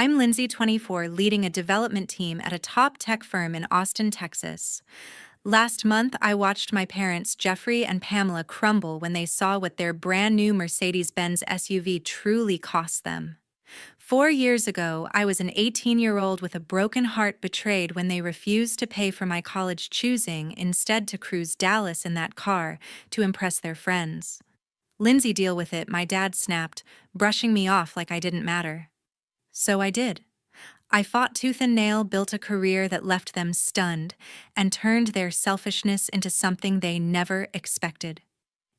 I'm Lindsay, 24, leading a development team at a top tech firm in Austin, Texas. Last month, I watched my parents, Jeffrey and Pamela, crumble when they saw what their brand new Mercedes-Benz SUV truly cost them. 4 years ago, I was an 18-year-old with a broken heart, betrayed when they refused to pay for my college, choosing instead to cruise Dallas in that car to impress their friends. Lindsay, deal with it, my dad snapped, brushing me off like I didn't matter. So I did. I fought tooth and nail, built a career that left them stunned, and turned their selfishness into something they never expected.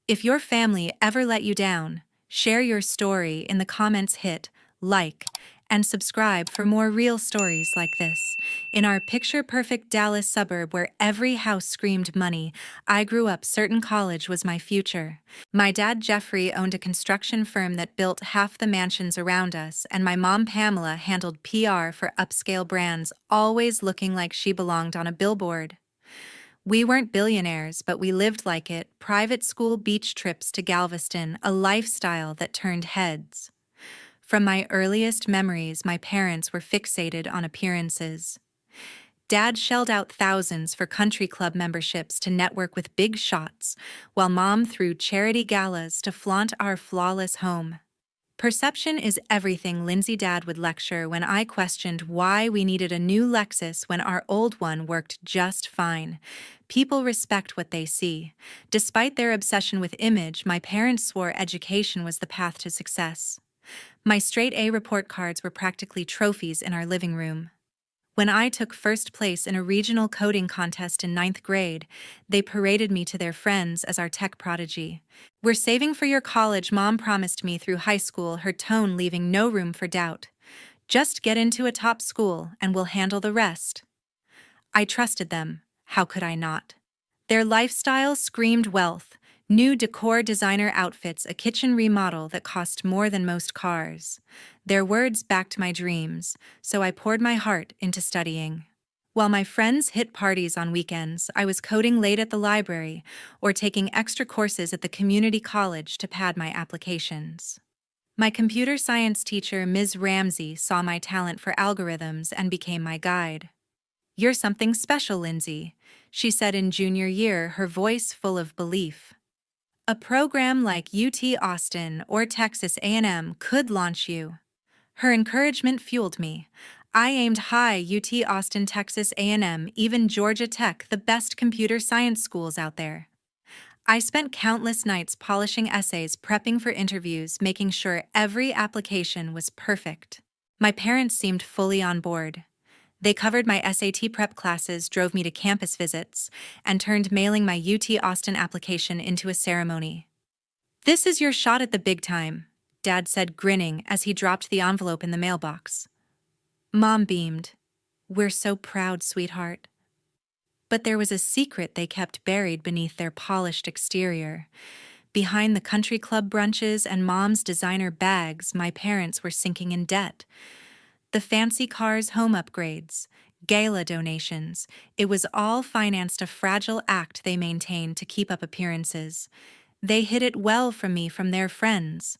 If your family ever let you down, share your story in the comments, hit like, and subscribe for more real stories like this. In our picture-perfect Dallas suburb where every house screamed money, I grew up certain college was my future. My dad, Jeffrey, owned a construction firm that built half the mansions around us, and my mom, Pamela, handled PR for upscale brands, always looking like she belonged on a billboard. We weren't billionaires, but we lived like it. Private school beach trips to Galveston, a lifestyle that turned heads. From my earliest memories, my parents were fixated on appearances. Dad shelled out thousands for country club memberships to network with big shots, while Mom threw charity galas to flaunt our flawless home. Perception is everything, Lindsay, Dad would lecture when I questioned why we needed a new Lexus when our old one worked just fine. People respect what they see. Despite their obsession with image, my parents swore education was the path to success. My straight A report cards were practically trophies in our living room. When I took first place in a regional coding contest in ninth grade, they paraded me to their friends as our tech prodigy. "We're saving for your college," Mom promised me through high school, her tone leaving no room for doubt. "Just get into a top school and we'll handle the rest." I trusted them. How could I not? Their lifestyle screamed wealth. New decor, designer outfits, a kitchen remodel that cost more than most cars. Their words backed my dreams, so I poured my heart into studying. While my friends hit parties on weekends, I was coding late at the library or taking extra courses at the community college to pad my applications. My computer science teacher, Ms. Ramsey, saw my talent for algorithms and became my guide. "You're something special, Lindsay," she said in junior year, her voice full of belief. "A program like UT Austin or Texas A&M could launch you." Her encouragement fueled me. I aimed high: UT Austin, Texas A&M, even Georgia Tech, the best computer science schools out there. I spent countless nights polishing essays, prepping for interviews, making sure every application was perfect. My parents seemed fully on board. They covered my SAT prep classes, drove me to campus visits, and turned mailing my UT Austin application into a ceremony. "This is your shot at the big time," Dad said, grinning as he dropped the envelope in the mailbox. Mom beamed. "We're so proud, sweetheart." But there was a secret they kept buried beneath their polished exterior. Behind the country club brunches and Mom's designer bags, my parents were sinking in debt. The fancy cars, home upgrades, gala donations, it was all financed, a fragile act they maintained to keep up appearances. They hid it well from me, from their friends.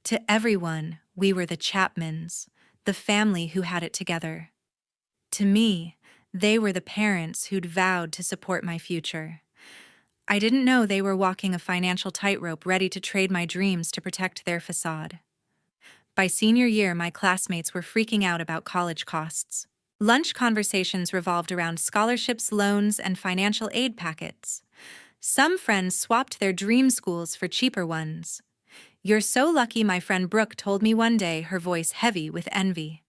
To everyone, we were the Chapmans, the family who had it together. To me, they were the parents who'd vowed to support my future. I didn't know they were walking a financial tightrope, ready to trade my dreams to protect their facade. By senior year, my classmates were freaking out about college costs. Lunch conversations revolved around scholarships, loans, and financial aid packets. Some friends swapped their dream schools for cheaper ones. "You're so lucky," my friend Brooke told me one day, her voice heavy with envy.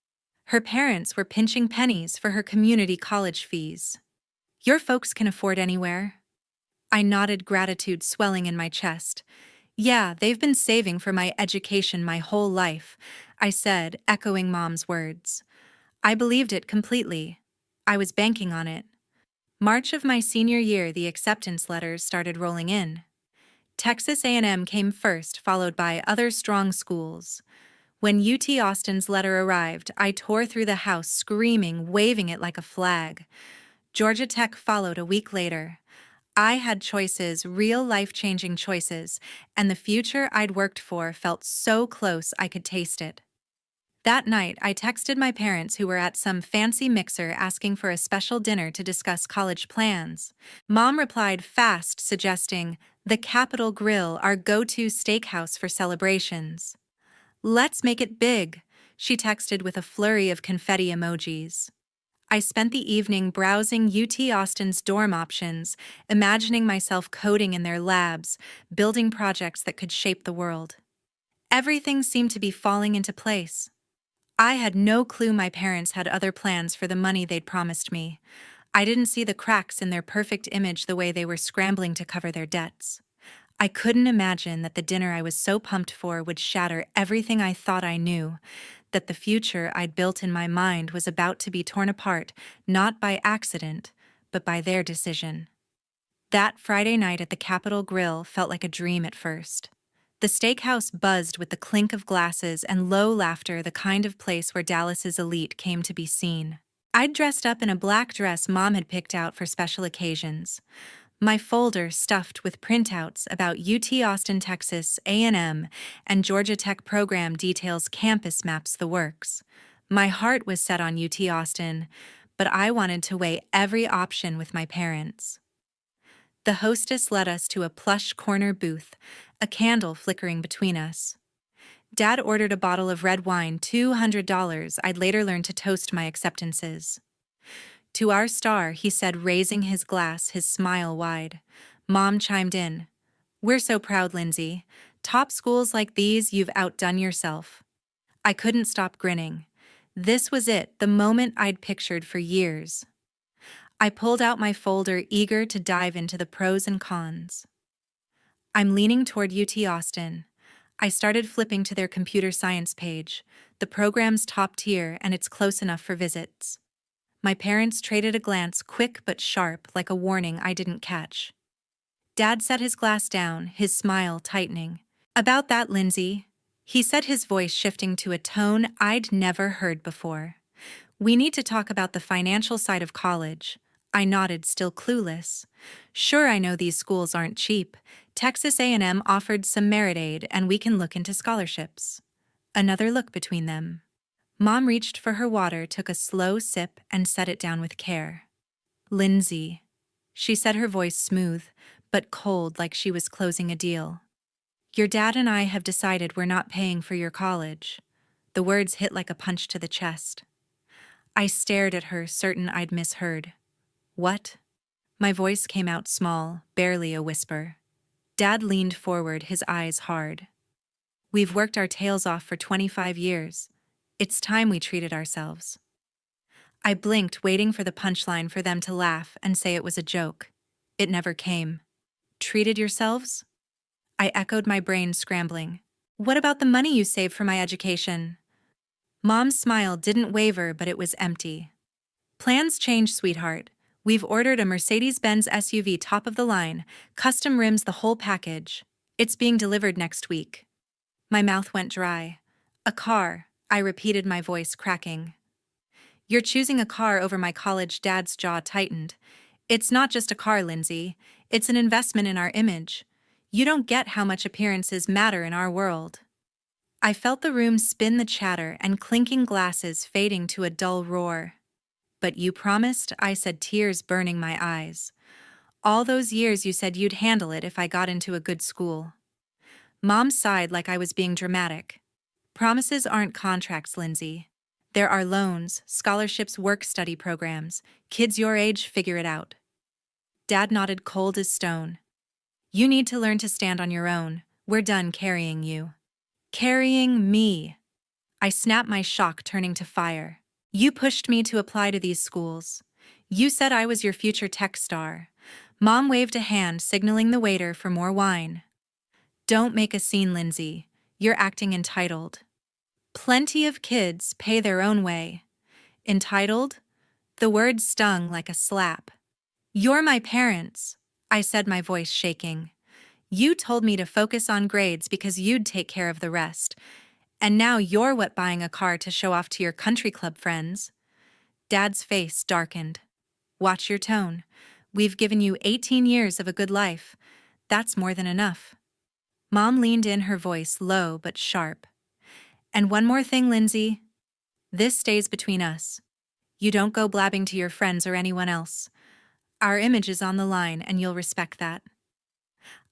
Her parents were pinching pennies for her community college fees. "Your folks can afford anywhere." I nodded, gratitude swelling in my chest. "Yeah, they've been saving for my education my whole life," I said, echoing Mom's words. I believed it completely. I was banking on it. March of my senior year, the acceptance letters started rolling in. Texas A&M came first, followed by other strong schools. When UT Austin's letter arrived, I tore through the house, screaming, waving it like a flag. Georgia Tech followed a week later. I had choices, real life-changing choices, and the future I'd worked for felt so close I could taste it. That night, I texted my parents who were at some fancy mixer asking for a special dinner to discuss college plans. Mom replied fast, suggesting, "The Capitol Grill, our go-to steakhouse for celebrations." "Let's make it big," she texted with a flurry of confetti emojis. I spent the evening browsing UT Austin's dorm options, imagining myself coding in their labs, building projects that could shape the world. Everything seemed to be falling into place. I had no clue my parents had other plans for the money they'd promised me. I didn't see the cracks in their perfect image the way they were scrambling to cover their debts. I couldn't imagine that the dinner I was so pumped for would shatter everything I thought I knew, that the future I'd built in my mind was about to be torn apart, not by accident, but by their decision. That Friday night at the Capitol Grill felt like a dream at first. The steakhouse buzzed with the clink of glasses and low laughter, the kind of place where Dallas's elite came to be seen. I'd dressed up in a black dress Mom had picked out for special occasions. My folder stuffed with printouts about UT Austin, Texas, A&M, and Georgia Tech program details, campus maps, the works. My heart was set on UT Austin, but I wanted to weigh every option with my parents. The hostess led us to a plush corner booth, a candle flickering between us. Dad ordered a bottle of red wine, $200 I'd later learn to toast my acceptances. "To our star," he said, raising his glass, his smile wide. Mom chimed in, "We're so proud, Lindsay. Top schools like these, you've outdone yourself." I couldn't stop grinning. This was it, the moment I'd pictured for years. I pulled out my folder, eager to dive into the pros and cons. I'm leaning toward UT Austin. I started flipping to their computer science page. The program's top tier, and it's close enough for visits. My parents traded a glance, quick but sharp, like a warning I didn't catch. Dad set his glass down, his smile tightening. "About that, Lindsay," he said, his voice shifting to a tone I'd never heard before. "We need to talk about the financial side of college." I nodded, still clueless. "Sure, I know these schools aren't cheap. Texas A&M offered some merit aid, and we can look into scholarships." Another look between them. Mom reached for her water, took a slow sip, and set it down with care. "Lindsay," she said, her voice smooth, but cold, like she was closing a deal. "Your dad and I have decided we're not paying for your college." The words hit like a punch to the chest. I stared at her, certain I'd misheard. "What?" My voice came out small, barely a whisper. Dad leaned forward, his eyes hard. "We've worked our tails off for 25 years. It's time we treated ourselves." I blinked, waiting for the punchline, for them to laugh and say it was a joke. It never came. "Treated yourselves?" I echoed, my brain scrambling. "What about the money you saved for my education?" Mom's smile didn't waver, but it was empty. "Plans change, sweetheart. We've ordered a Mercedes-Benz SUV, top of the line, custom rims, the whole package. It's being delivered next week." My mouth went dry. "A car," I repeated, my voice cracking. "You're choosing a car over my college?" Dad's jaw tightened. "It's not just a car, Lindsay. It's an investment in our image. You don't get how much appearances matter in our world." I felt the room spin, the chatter and clinking glasses fading to a dull roar. "But you promised," I said, tears burning my eyes. "All those years you said you'd handle it if I got into a good school." Mom sighed, like I was being dramatic. "Promises aren't contracts, Lindsay. There are loans, scholarships, work-study programs. Kids your age figure it out." Dad nodded, cold as stone. "You need to learn to stand on your own. We're done carrying you." "Carrying me?" I snapped, my shock turning to fire. "You pushed me to apply to these schools. You said I was your future tech star." Mom waved a hand, signaling the waiter for more wine. "Don't make a scene, Lindsay. You're acting entitled." "Plenty of kids pay their own way." "Entitled?" The word stung like a slap. "You're my parents," I said, my voice shaking. "You told me to focus on grades because you'd take care of the rest. And now you're what, buying a car to show off to your country club friends?" Dad's face darkened. "Watch your tone. We've given you 18 years of a good life. That's more than enough." Mom leaned in, her voice low but sharp. "And one more thing, Lindsay. This stays between us. You don't go blabbing to your friends or anyone else. Our image is on the line, and you'll respect that."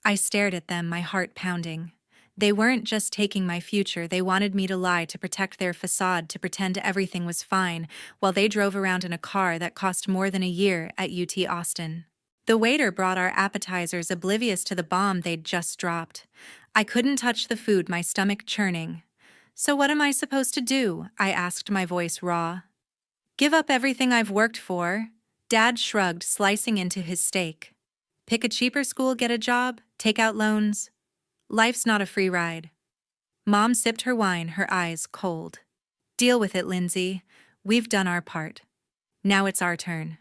I stared at them, my heart pounding. They weren't just taking my future, they wanted me to lie to protect their facade, to pretend everything was fine, while they drove around in a car that cost more than a year at UT Austin. The waiter brought our appetizers, oblivious to the bomb they'd just dropped. I couldn't touch the food, my stomach churning. "So what am I supposed to do?" I asked, my voice raw. "Give up everything I've worked for?" Dad shrugged, slicing into his steak. "Pick a cheaper school, get a job, take out loans. Life's not a free ride." Mom sipped her wine, her eyes cold. "Deal with it, Lindsay. We've done our part. Now it's our turn."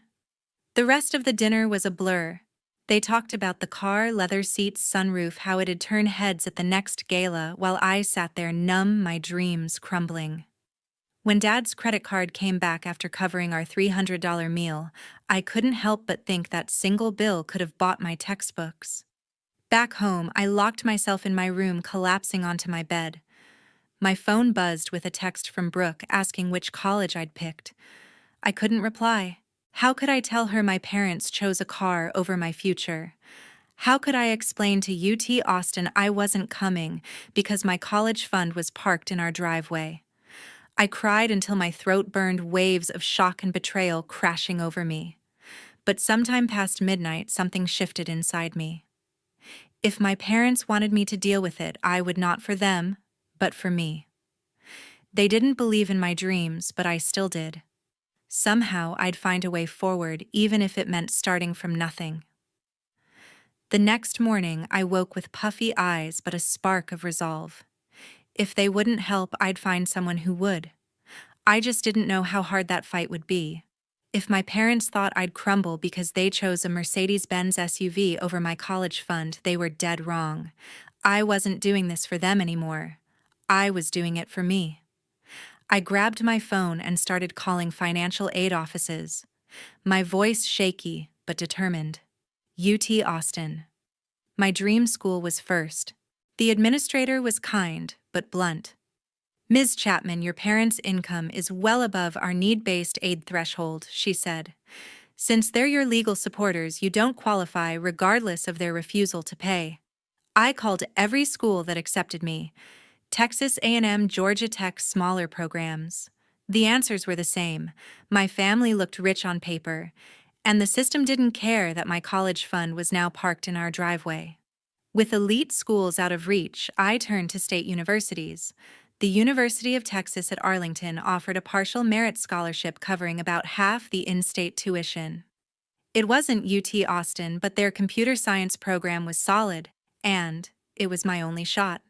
The rest of the dinner was a blur. They talked about the car, leather seats, sunroof, how it'd turn heads at the next gala, while I sat there numb, my dreams crumbling. When Dad's credit card came back after covering our $300 meal, I couldn't help but think that single bill could have bought my textbooks. Back home, I locked myself in my room, collapsing onto my bed. My phone buzzed with a text from Brooke asking which college I'd picked. I couldn't reply. How could I tell her my parents chose a car over my future? How could I explain to UT Austin I wasn't coming because my college fund was parked in our driveway? I cried until my throat burned, waves of shock and betrayal crashing over me. But sometime past midnight, something shifted inside me. If my parents wanted me to deal with it, I would, not for them, but for me. They didn't believe in my dreams, but I still did. Somehow I'd find a way forward, even if it meant starting from nothing. The next morning, I woke with puffy eyes but a spark of resolve. If they wouldn't help, I'd find someone who would. I just didn't know how hard that fight would be. If my parents thought I'd crumble because they chose a Mercedes-Benz SUV over my college fund, they were dead wrong. I wasn't doing this for them anymore. I was doing it for me. I grabbed my phone and started calling financial aid offices. My voice shaky but determined. UT Austin. My dream school was first. The administrator was kind but blunt. "Ms. Chapman, your parents' income is well above our need-based aid threshold," she said. "Since they're your legal supporters, you don't qualify regardless of their refusal to pay." I called every school that accepted me. Texas A&M, Georgia Tech, smaller programs. The answers were the same. My family looked rich on paper, and the system didn't care that my college fund was now parked in our driveway. With elite schools out of reach, I turned to state universities. The University of Texas at Arlington offered a partial merit scholarship covering about half the in-state tuition. It wasn't UT Austin, but their computer science program was solid, and it was my only shot.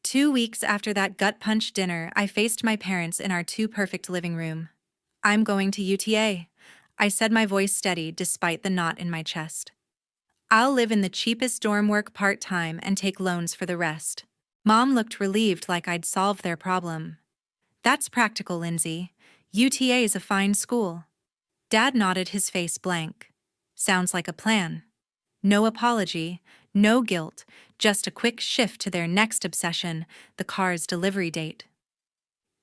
2 weeks after that gut-punch dinner, I faced my parents in our too-perfect living room. "I'm going to UTA," I said, my voice steady despite the knot in my chest. "I'll live in the cheapest dorm, work part-time, and take loans for the rest." Mom looked relieved, like I'd solved their problem. "That's practical, Lindsay. UTA is a fine school." Dad nodded, his face blank. "Sounds like a plan." No apology, no guilt, just a quick shift to their next obsession, the car's delivery date.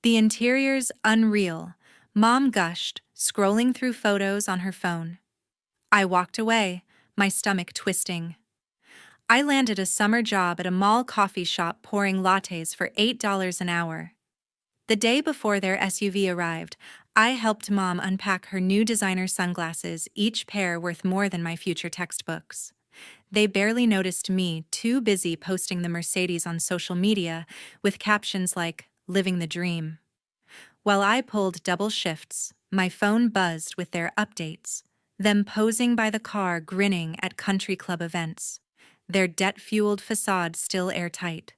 "The interior's unreal," Mom gushed, scrolling through photos on her phone. I walked away, my stomach twisting. I landed a summer job at a mall coffee shop pouring lattes for $8 an hour. The day before their SUV arrived, I helped Mom unpack her new designer sunglasses, each pair worth more than my future textbooks. They barely noticed me, too busy posting the Mercedes on social media with captions like, "Living the dream." While I pulled double shifts, my phone buzzed with their updates, them posing by the car grinning at country club events, their debt-fueled facade still airtight.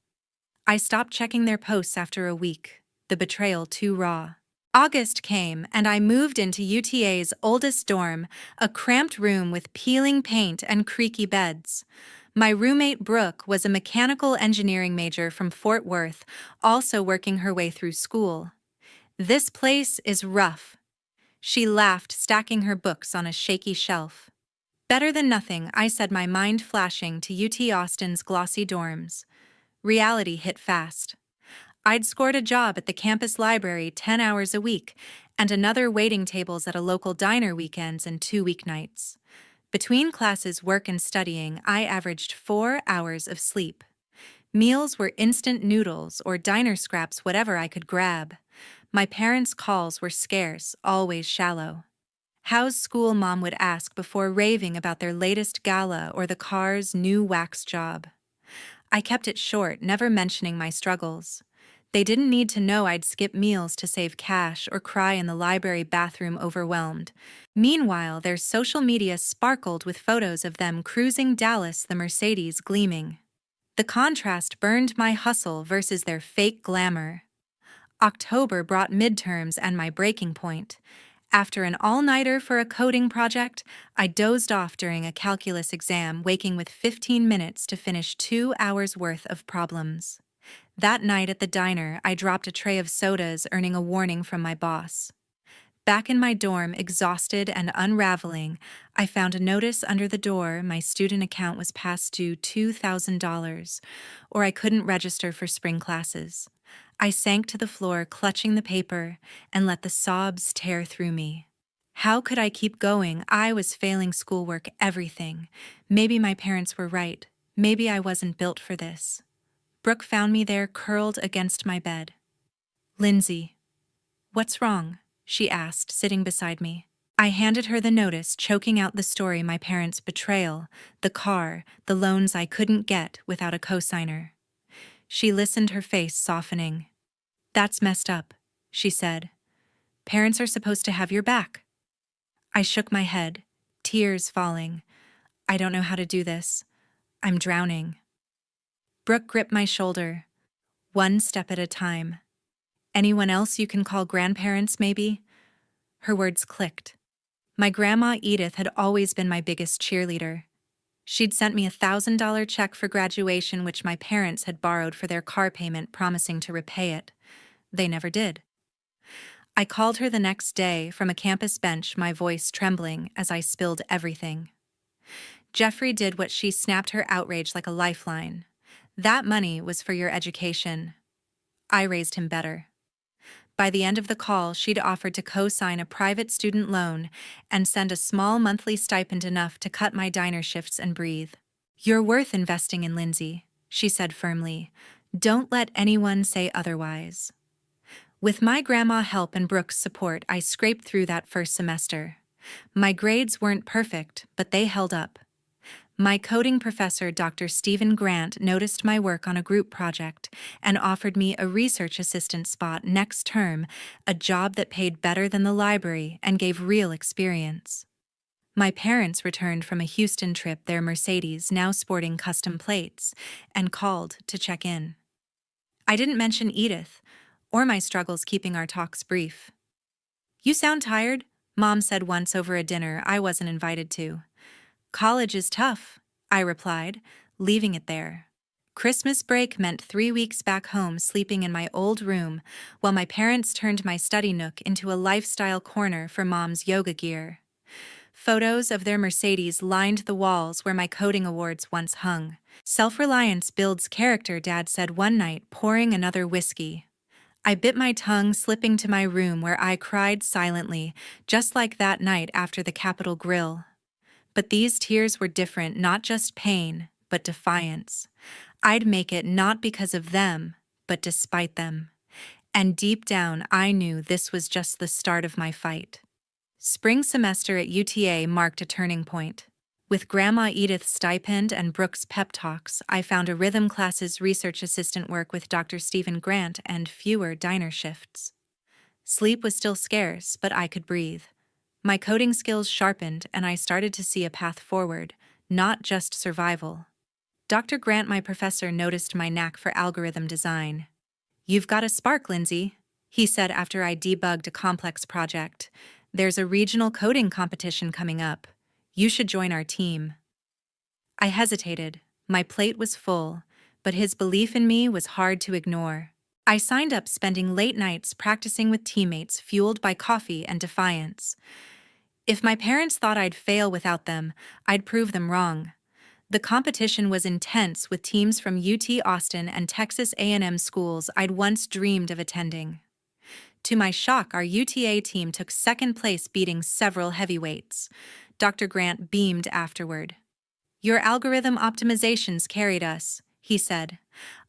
I stopped checking their posts after a week, the betrayal too raw. August came, and I moved into UTA's oldest dorm, a cramped room with peeling paint and creaky beds. My roommate Brooke was a mechanical engineering major from Fort Worth, also working her way through school. "This place is rough," she laughed, stacking her books on a shaky shelf. "Better than nothing," I said, my mind flashing to UT Austin's glossy dorms. Reality hit fast. I'd scored a job at the campus library 10 hours a week, and another waiting tables at a local diner weekends and 2 weeknights. Between classes, work, and studying, I averaged 4 hours of sleep. Meals were instant noodles or diner scraps, whatever I could grab. My parents' calls were scarce, always shallow. "How's school?" Mom would ask before raving about their latest gala or the car's new wax job. I kept it short, never mentioning my struggles. They didn't need to know I'd skip meals to save cash or cry in the library bathroom overwhelmed. Meanwhile, their social media sparkled with photos of them cruising Dallas, the Mercedes gleaming. The contrast burned my hustle versus their fake glamour. October brought midterms and my breaking point. After an all-nighter for a coding project, I dozed off during a calculus exam, waking with 15 minutes to finish 2 hours worth of problems. That night at the diner, I dropped a tray of sodas, earning a warning from my boss. Back in my dorm, exhausted and unraveling, I found a notice under the door. My student account was past due $2,000, or I couldn't register for spring classes. I sank to the floor, clutching the paper, and let the sobs tear through me. How could I keep going? I was failing schoolwork, everything. Maybe my parents were right. Maybe I wasn't built for this. Brooke found me there, curled against my bed. "Lindsay, what's wrong?" she asked, sitting beside me. I handed her the notice, choking out the story: my parents' betrayal, the car, the loans I couldn't get without a cosigner. She listened, her face softening. "That's messed up," she said. "Parents are supposed to have your back." I shook my head, tears falling. "I don't know how to do this. I'm drowning." Brooke gripped my shoulder. "One step at a time. Anyone else you can call? Grandparents, maybe?" Her words clicked. My grandma Edith had always been my biggest cheerleader. She'd sent me $1,000 check for graduation, which my parents had borrowed for their car payment, promising to repay it. They never did. I called her the next day from a campus bench, my voice trembling as I spilled everything. "Jeffrey did what she," snapped, her outrage like a lifeline. "That money was for your education. I raised him better." By the end of the call, she'd offered to co-sign a private student loan and send a small monthly stipend, enough to cut my diner shifts and breathe. "You're worth investing in, Lindsay," she said firmly. "Don't let anyone say otherwise." With my grandma's help and Brooke's support, I scraped through that first semester. My grades weren't perfect, but they held up. My coding professor, Dr. Stephen Grant, noticed my work on a group project and offered me a research assistant spot next term, a job that paid better than the library and gave real experience. My parents returned from a Houston trip, their Mercedes now sporting custom plates, and called to check in. I didn't mention Edith or my struggles, keeping our talks brief. "You sound tired," Mom said once over a dinner I wasn't invited to. "College is tough," I replied, leaving it there. Christmas break meant 3 weeks back home, sleeping in my old room, while my parents turned my study nook into a lifestyle corner for Mom's yoga gear. Photos of their Mercedes lined the walls where my coding awards once hung. "Self-reliance builds character," Dad said one night, pouring another whiskey. I bit my tongue, slipping to my room where I cried silently, just like that night after the Capitol grill. But these tears were different, not just pain, but defiance. I'd make it, not because of them, but despite them. And deep down, I knew this was just the start of my fight. Spring semester at UTA marked a turning point. With Grandma Edith's stipend and Brooke's pep talks, I found a rhythm classes research assistant work with Dr. Stephen Grant and fewer diner shifts. Sleep was still scarce, but I could breathe. My coding skills sharpened, and I started to see a path forward, not just survival. Dr. Grant, my professor, noticed my knack for algorithm design. "You've got a spark, Lindsay," he said after I debugged a complex project. "There's a regional coding competition coming up. You should join our team." I hesitated. My plate was full, but his belief in me was hard to ignore. I signed up, spending late nights practicing with teammates, fueled by coffee and defiance. If my parents thought I'd fail without them, I'd prove them wrong. The competition was intense with teams from UT Austin and Texas A&M schools I'd once dreamed of attending. To my shock, our UTA team took second place, beating several heavyweights. Dr. Grant beamed afterward. "Your algorithm optimizations carried us," he said.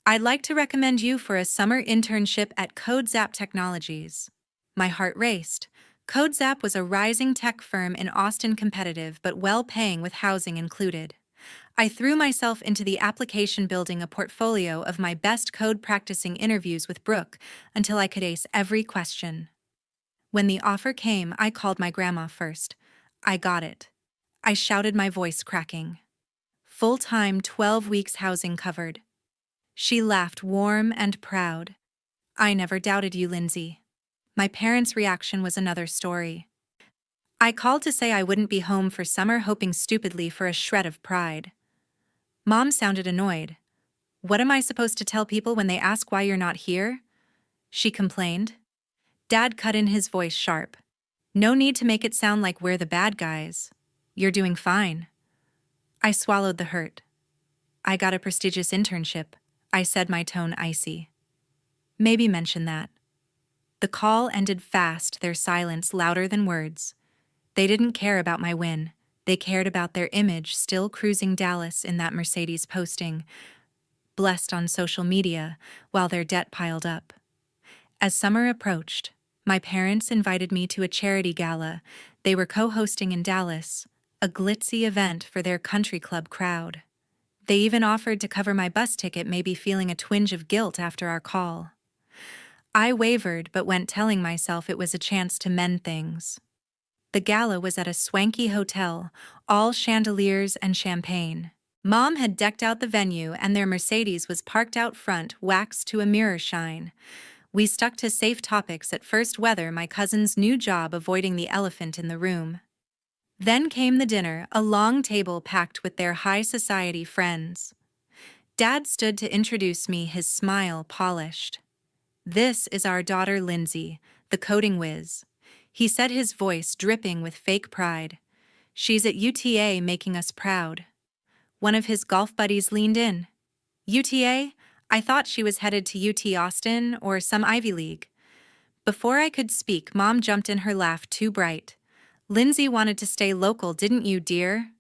"I'd like to recommend you for a summer internship at CodeZap Technologies." My heart raced. CodeZap was a rising tech firm in Austin, competitive but well-paying with housing included. I threw myself into the application, building a portfolio of my best code, practicing interviews with Brooke until I could ace every question. When the offer came, I called my grandma first. "I got it," I shouted, my voice cracking. "Full-time, 12 weeks housing covered." She laughed, warm and proud. "I never doubted you, Lindsay." My parents' reaction was another story. I called to say I wouldn't be home for summer, hoping stupidly for a shred of pride. Mom sounded annoyed. "What am I supposed to tell people when they ask why you're not here?" she complained. Dad cut in, his voice sharp. "No need to make it sound like we're the bad guys. You're doing fine." I swallowed the hurt. "I got a prestigious internship," I said, my tone icy. "Maybe mention that." The call ended fast, their silence louder than words. They didn't care about my win. They cared about their image, still cruising Dallas in that Mercedes, posting "blessed" on social media while their debt piled up. As summer approached, my parents invited me to a charity gala they were co-hosting in Dallas, a glitzy event for their country club crowd. They even offered to cover my bus ticket, maybe feeling a twinge of guilt after our call. I wavered, but went, telling myself it was a chance to mend things. The gala was at a swanky hotel, all chandeliers and champagne. Mom had decked out the venue, and their Mercedes was parked out front, waxed to a mirror shine. We stuck to safe topics at first: weather, my cousin's new job, avoiding the elephant in the room. Then came the dinner, a long table packed with their high society friends. Dad stood to introduce me, his smile polished. "This is our daughter Lindsay, the coding whiz," he said, his voice dripping with fake pride. "She's at UTA, making us proud." One of his golf buddies leaned in. "UTA? I thought she was headed to UT Austin or some Ivy League." Before I could speak, Mom jumped in, her laugh too bright. "Lindsay wanted to stay local, didn't you, dear?"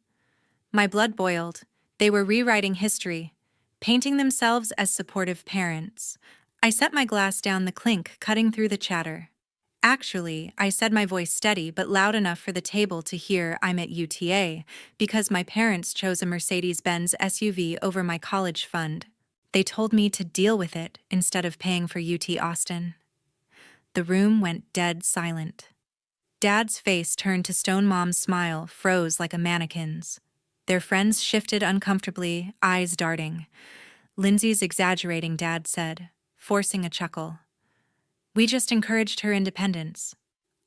My blood boiled. They were rewriting history, painting themselves as supportive parents. I set my glass down, the clink cutting through the chatter. "Actually," I said, my voice steady but loud enough for the table to hear, "I'm at UTA because my parents chose a Mercedes-Benz SUV over my college fund. They told me to deal with it instead of paying for UT Austin." The room went dead silent. Dad's face turned to stone. Mom's smile froze like a mannequin's. Their friends shifted uncomfortably, eyes darting. "Lindsay's exaggerating," Dad said, forcing a chuckle. "We just encouraged her independence."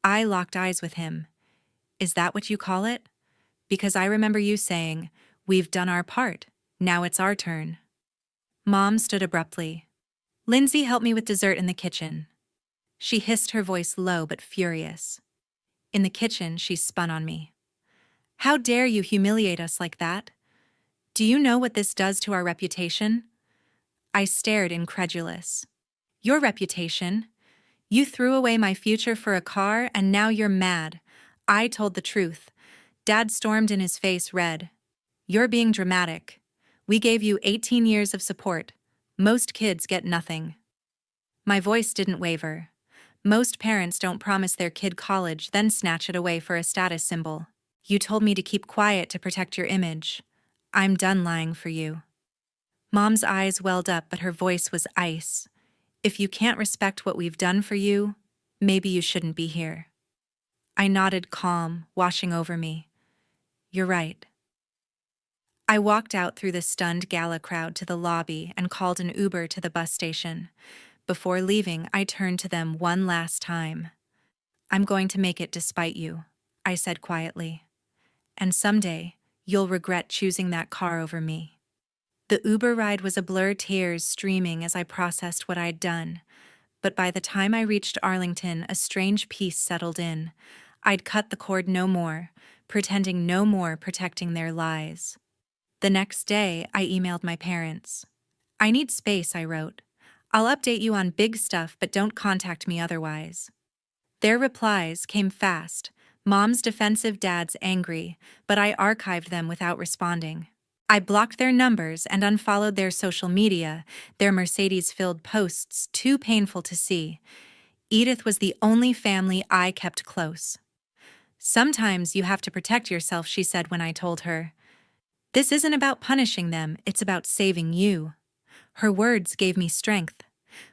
I locked eyes with him. "Is that what you call it? Because I remember you saying, 'We've done our part, now it's our turn.'" Mom stood abruptly. "Lindsay, help me with dessert in the kitchen." She hissed, her voice low but furious. In the kitchen, she spun on me. "How dare you humiliate us like that? Do you know what this does to our reputation?" I stared, incredulous. "Your reputation? You threw away my future for a car, and now you're mad." I told the truth. Dad stormed in, his face red. "You're being dramatic. We gave you 18 years of support. Most kids get nothing." My voice didn't waver. Most parents don't promise their kid college, then snatch it away for a status symbol. You told me to keep quiet to protect your image. I'm done lying for you. Mom's eyes welled up, but her voice was ice. "If you can't respect what we've done for you, maybe you shouldn't be here." I nodded, calm washing over me. "You're right." I walked out through the stunned gala crowd to the lobby and called an Uber to the bus station. Before leaving, I turned to them one last time. "I'm going to make it despite you," I said quietly. "And someday, you'll regret choosing that car over me." The Uber ride was a blur, tears streaming as I processed what I'd done. But by the time I reached Arlington, a strange peace settled in. I'd cut the cord no more, pretending no more, protecting their lies. The next day, I emailed my parents. "I need space," I wrote. "I'll update you on big stuff, but don't contact me otherwise." Their replies came fast. Mom's defensive, dad's angry, but I archived them without responding. I blocked their numbers and unfollowed their social media, their Mercedes-filled posts too painful to see. Edith was the only family I kept close. "Sometimes you have to protect yourself," she said when I told her. "This isn't about punishing them, it's about saving you." Her words gave me strength.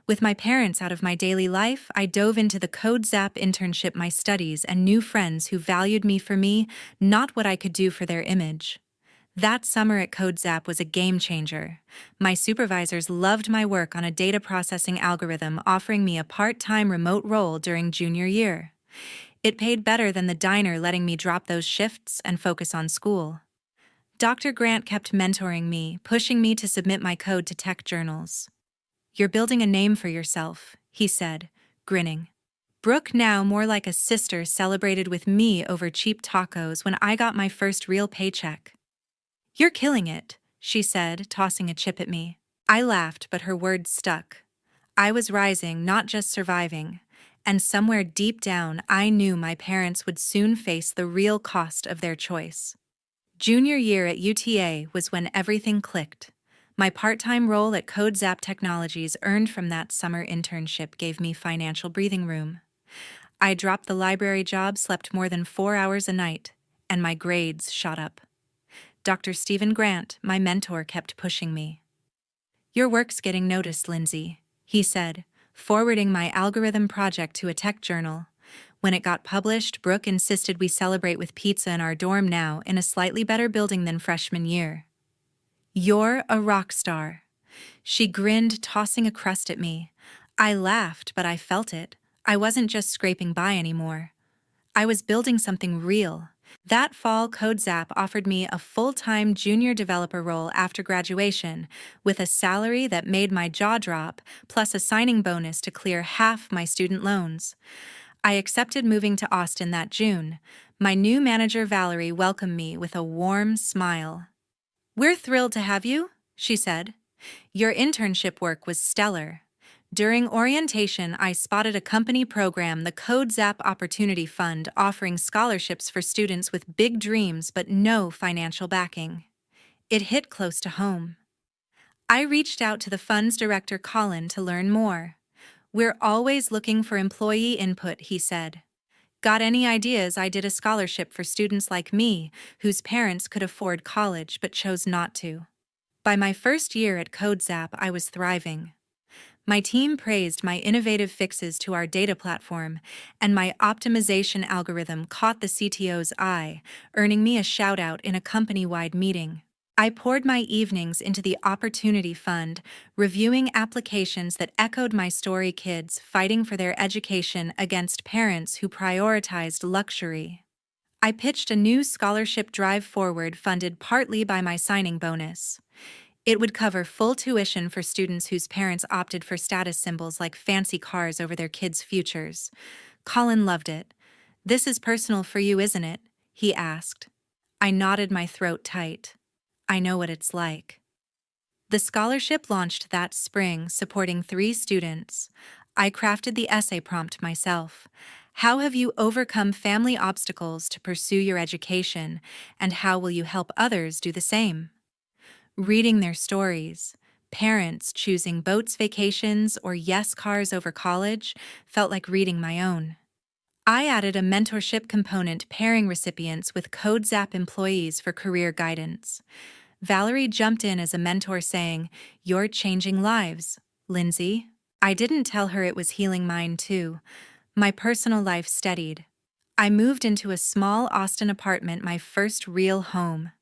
With my parents out of my daily life, I dove into the Code Zap internship, my studies, and new friends who valued me for me, not what I could do for their image. That summer at Code Zap was a game changer. My supervisors loved my work on a data processing algorithm, offering me a part-time remote role during junior year. It paid better than the diner, letting me drop those shifts and focus on school. Dr. Grant kept mentoring me, pushing me to submit my code to tech journals. "You're building a name for yourself," he said, grinning. Brooke, now more like a sister, celebrated with me over cheap tacos when I got my first real paycheck. "You're killing it," she said, tossing a chip at me. I laughed, but her words stuck. I was rising, not just surviving, and somewhere deep down I knew my parents would soon face the real cost of their choice. Junior year at UTA was when everything clicked. My part-time role at Code Zap Technologies, earned from that summer internship, gave me financial breathing room. I dropped the library job, slept more than 4 hours a night, and my grades shot up. Dr. Stephen Grant, my mentor, kept pushing me. "Your work's getting noticed, Lindsay," he said, forwarding my algorithm project to a tech journal. When it got published, Brooke insisted we celebrate with pizza in our dorm now, in a slightly better building than freshman year. "You're a rock star." She grinned, tossing a crust at me. I laughed, but I felt it. I wasn't just scraping by anymore. I was building something real. That fall, Code Zap offered me a full-time junior developer role after graduation, with a salary that made my jaw drop, plus a signing bonus to clear half my student loans. I accepted moving to Austin that June. My new manager, Valerie, welcomed me with a warm smile. "We're thrilled to have you," she said. "Your internship work was stellar." During orientation, I spotted a company program, the Code Zap Opportunity Fund, offering scholarships for students with big dreams but no financial backing. It hit close to home. I reached out to the fund's director, Colin, to learn more. "We're always looking for employee input," he said. "Got any ideas?" I did a scholarship for students like me, whose parents could afford college but chose not to. By my first year at Code Zap, I was thriving. My team praised my innovative fixes to our data platform, and my optimization algorithm caught the CTO's eye, earning me a shout-out in a company-wide meeting. I poured my evenings into the Opportunity Fund, reviewing applications that echoed my story: kids fighting for their education against parents who prioritized luxury. I pitched a new scholarship drive forward, funded partly by my signing bonus. It would cover full tuition for students whose parents opted for status symbols like fancy cars over their kids' futures. Colin loved it. "This is personal for you, isn't it?" he asked. I nodded, my throat tight. I know what it's like. The scholarship launched that spring, supporting 3 students. I crafted the essay prompt myself. How have you overcome family obstacles to pursue your education, and how will you help others do the same? Reading their stories, parents choosing boats, vacations, or yes cars over college, felt like reading my own. I added a mentorship component, pairing recipients with Code Zap employees for career guidance. Valerie jumped in as a mentor, saying, "You're changing lives, Lindsay." I didn't tell her it was healing mine too. My personal life steadied. I moved into a small Austin apartment, my first real home.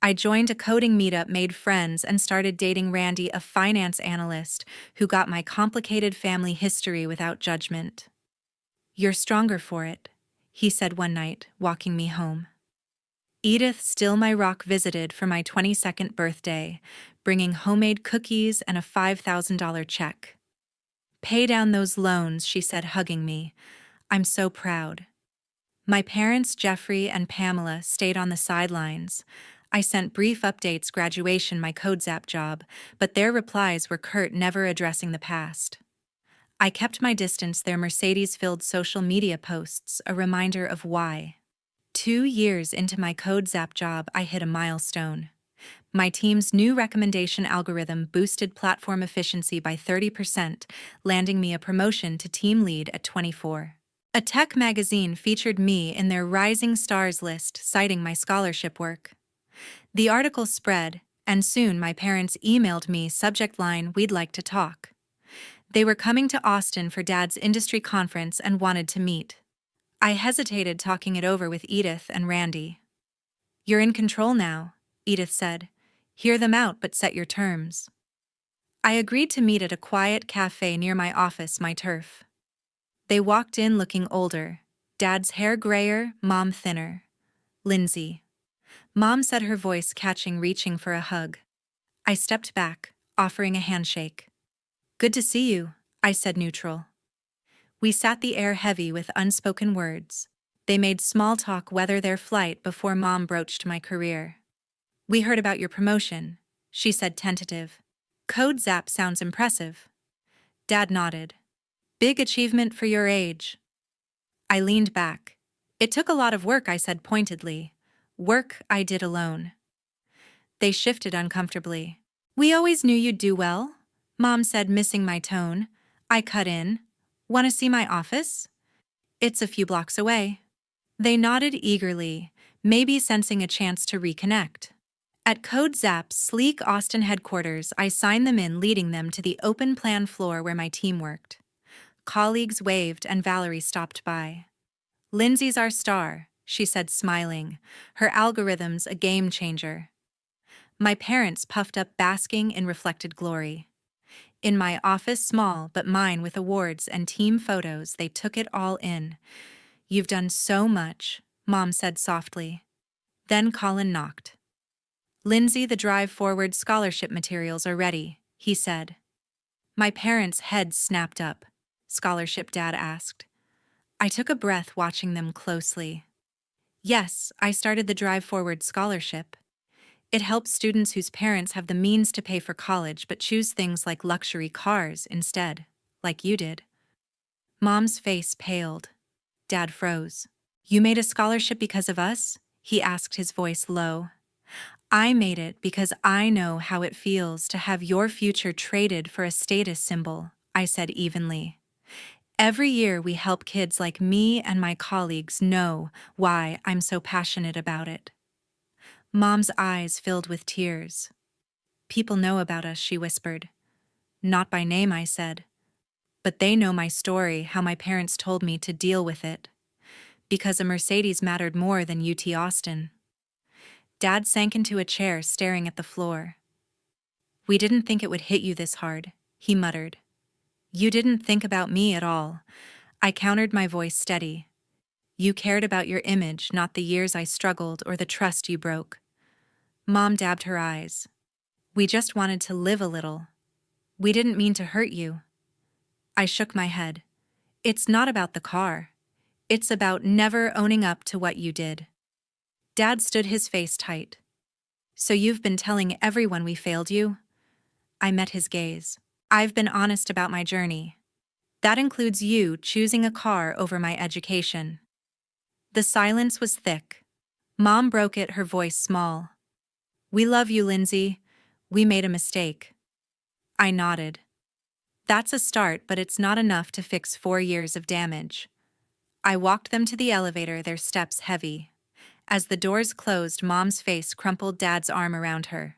I joined a coding meetup, made friends, and started dating Randy, a finance analyst who got my complicated family history without judgment. "You're stronger for it," he said one night, walking me home. Edith, still my rock, visited for my 22nd birthday, bringing homemade cookies and a $5,000 check. "Pay down those loans," she said, hugging me. "I'm so proud." My parents, Jeffrey and Pamela, stayed on the sidelines. I sent brief updates graduation my CodeZap job, but their replies were curt, never addressing the past. I kept my distance, their Mercedes-filled social media posts, a reminder of why. 2 years into my CodeZap job, I hit a milestone. My team's new recommendation algorithm boosted platform efficiency by 30%, landing me a promotion to team lead at 24. A tech magazine featured me in their Rising Stars list, citing my scholarship work. The article spread, and soon my parents emailed me, subject line, "We'd like to talk." They were coming to Austin for Dad's industry conference and wanted to meet. I hesitated, talking it over with Edith and Randy. "You're in control now," Edith said. "Hear them out, but set your terms." I agreed to meet at a quiet cafe near my office, my turf. They walked in looking older, Dad's hair grayer, Mom thinner. "Lindsay." Mom said, her voice catching, reaching for a hug. I stepped back, offering a handshake. "Good to see you," I said, neutral. We sat, the air heavy with unspoken words. They made small talk, weather their flight, before Mom broached my career. "We heard about your promotion," she said, tentative. "CodeZap sounds impressive." Dad nodded. "Big achievement for your age." I leaned back. "It took a lot of work," I said pointedly. "Work I did alone." They shifted uncomfortably. "We always knew you'd do well," Mom said, missing my tone. I cut in. "Want to see my office? It's a few blocks away." They nodded eagerly, maybe sensing a chance to reconnect. At CodeZap's sleek Austin headquarters, I signed them in, leading them to the open plan floor where my team worked. Colleagues waved and Valerie stopped by. "Lindsay's our star," she said, smiling. "Her algorithm's a game changer." My parents puffed up, basking in reflected glory. In my office, small but mine, with awards and team photos, they took it all in. "You've done so much," Mom said softly. Then Colin knocked. "Lindsay, the Drive Forward scholarship materials are ready," he said. My parents' heads snapped up. "Scholarship?" Dad asked. I took a breath, watching them closely. "Yes, I started the Drive Forward scholarship. It helps students whose parents have the means to pay for college but choose things like luxury cars instead, like you did." Mom's face paled. Dad froze. "You made a scholarship because of us?" he asked, his voice low. "I made it because I know how it feels to have your future traded for a status symbol," I said evenly. "Every year we help kids like me, and my colleagues know why I'm so passionate about it." Mom's eyes filled with tears. "People know about us," she whispered. "Not by name," I said. "But they know my story, how my parents told me to deal with it. Because a Mercedes mattered more than UT Austin." Dad sank into a chair, staring at the floor. "We didn't think it would hit you this hard," he muttered. "You didn't think about me at all," I countered, my voice steady. "You cared about your image, not the years I struggled or the trust you broke." Mom dabbed her eyes. "We just wanted to live a little. We didn't mean to hurt you." I shook my head. "It's not about the car. It's about never owning up to what you did." Dad stood, his face tight. "So you've been telling everyone we failed you?" I met his gaze. "I've been honest about my journey. That includes you choosing a car over my education." The silence was thick. Mom broke it, her voice small. "We love you, Lindsay. We made a mistake." I nodded. "That's a start, but it's not enough to fix 4 years of damage." I walked them to the elevator, their steps heavy. As the doors closed, Mom's face crumpled, Dad's arm around her.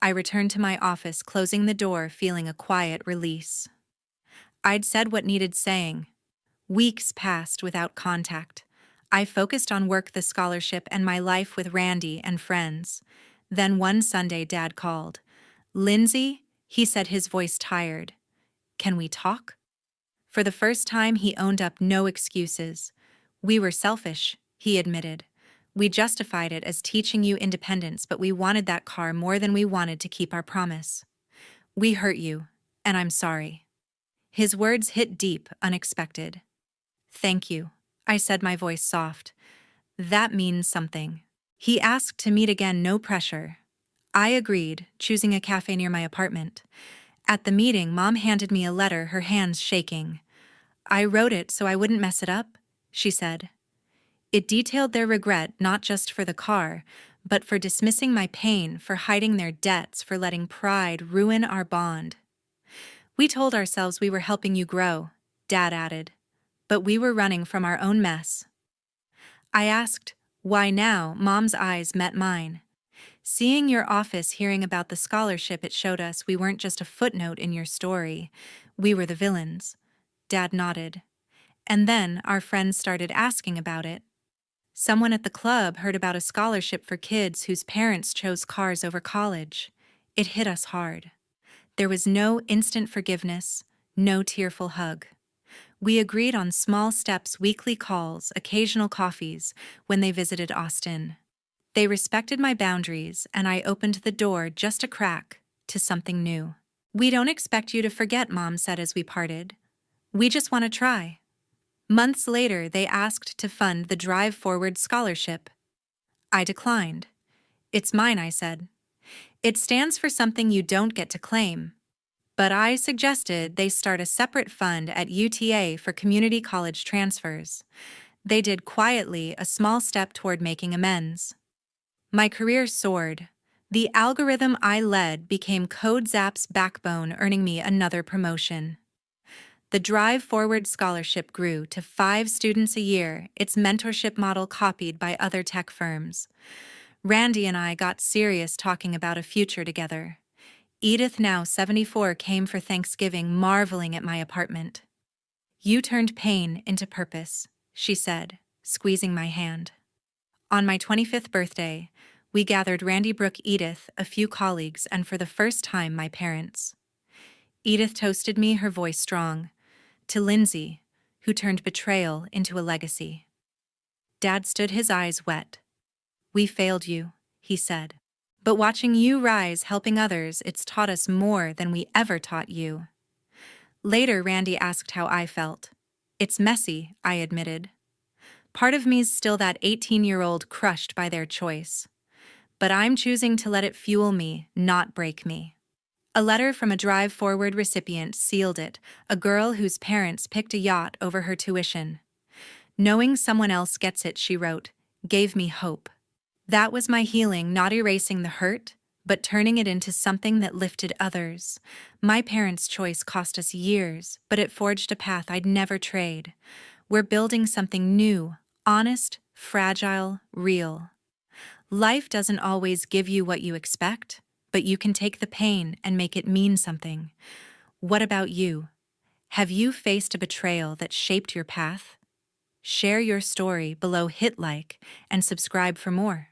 I returned to my office, closing the door, feeling a quiet release. I'd said what needed saying. Weeks passed without contact. I focused on work, the scholarship, and my life with Randy and friends. Then one Sunday, Dad called. "Lindsay," he said, his voice tired. "Can we talk?" For the first time, he owned up, no excuses. "We were selfish," he admitted. "We justified it as teaching you independence, but we wanted that car more than we wanted to keep our promise. We hurt you, and I'm sorry." His words hit deep, unexpected. "Thank you," I said, my voice soft. "That means something." He asked to meet again, no pressure. I agreed, choosing a cafe near my apartment. At the meeting, Mom handed me a letter, her hands shaking. I wrote it so I wouldn't mess it up, she said. It detailed their regret not just for the car, but for dismissing my pain, for hiding their debts, for letting pride ruin our bond. We told ourselves we were helping you grow, Dad added, but we were running from our own mess. I asked, why now? Mom's eyes met mine. Seeing your office, hearing about the scholarship, it showed us we weren't just a footnote in your story. We were the villains. Dad nodded. And then our friends started asking about it. Someone at the club heard about a scholarship for kids whose parents chose cars over college. It hit us hard. There was no instant forgiveness, no tearful hug. We agreed on small steps, weekly calls, occasional coffees when they visited Austin. They respected my boundaries, and I opened the door just a crack to something new. We don't expect you to forget, Mom said as we parted. We just want to try. Months later, they asked to fund the Drive Forward scholarship. I declined. It's mine, I said. It stands for something you don't get to claim. But I suggested they start a separate fund at UTA for community college transfers. They did quietly, a small step toward making amends. My career soared. The algorithm I led became CodeZap's backbone, earning me another promotion. The Drive Forward scholarship grew to 5 students a year, its mentorship model copied by other tech firms. Randy and I got serious, talking about a future together. Edith, now 74, came for Thanksgiving, marveling at my apartment. You turned pain into purpose, she said, squeezing my hand. On my 25th birthday, we gathered Randy, Brooke, Edith, a few colleagues, and for the first time, my parents. Edith toasted me, her voice strong, to Lindsay, who turned betrayal into a legacy. Dad stood, his eyes wet. We failed you, he said. But watching you rise, helping others, it's taught us more than we ever taught you. Later, Randy asked how I felt. It's messy, I admitted. Part of me's still that 18-year-old crushed by their choice. But I'm choosing to let it fuel me, not break me. A letter from a Drive Forward recipient sealed it, a girl whose parents picked a yacht over her tuition. Knowing someone else gets it, she wrote, gave me hope. That was my healing, not erasing the hurt, but turning it into something that lifted others. My parents' choice cost us years, but it forged a path I'd never trade. We're building something new, honest, fragile, real. Life doesn't always give you what you expect, but you can take the pain and make it mean something. What about you? Have you faced a betrayal that shaped your path? Share your story below, hit like, and subscribe for more.